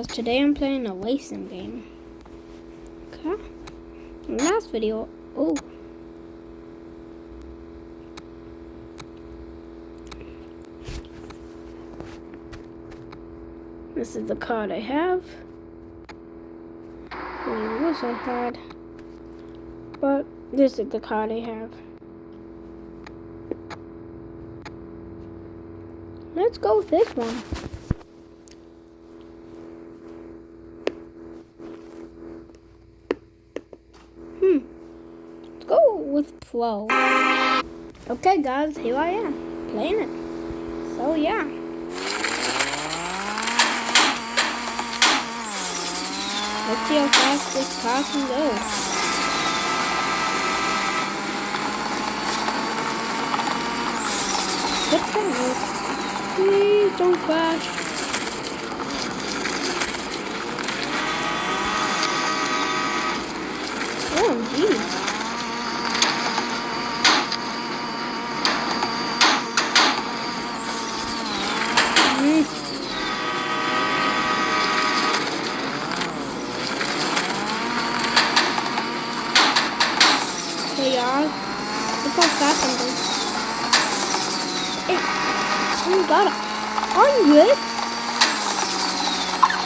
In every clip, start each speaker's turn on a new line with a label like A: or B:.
A: guys, today I'm playing a racing game. Okay. Last video, this is the card I have. I wish I had, but this is the card I have. Let's go with this one. Let's go with Pro. Okay guys, here I am, playing it. So yeah. Let's see how fast this car can go. What's that? Please don't crash. Oh, geez. Okay, y'all. Look how fast I'm going. Oh my god, 100?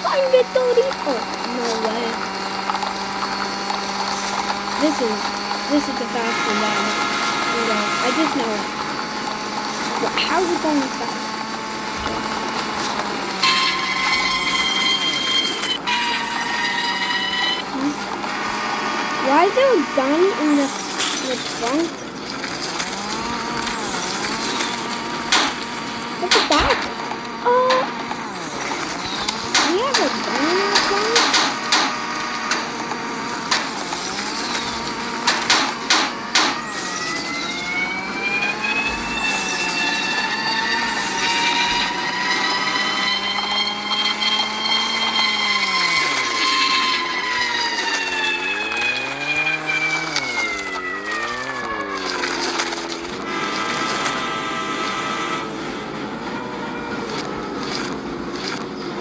A: 130? Oh, no way. This is the fast one that I just know it. But how's it going fast? Why is there a gun in the trunk? What's that? We have a gun in the trunk?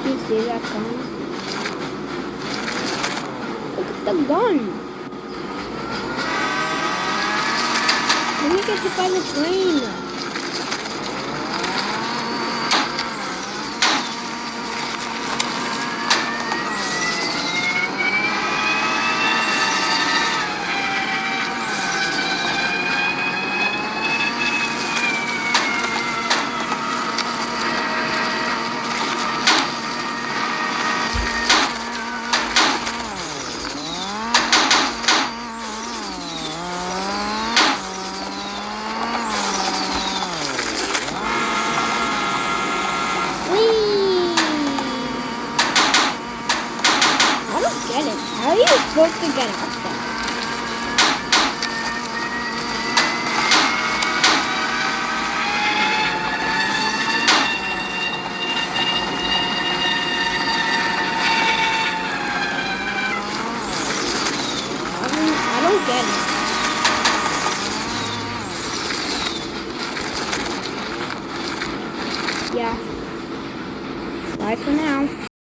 A: You see that gun? Look at the gun. Let me get hit by the train. How are you supposed to get up there? I don't get it.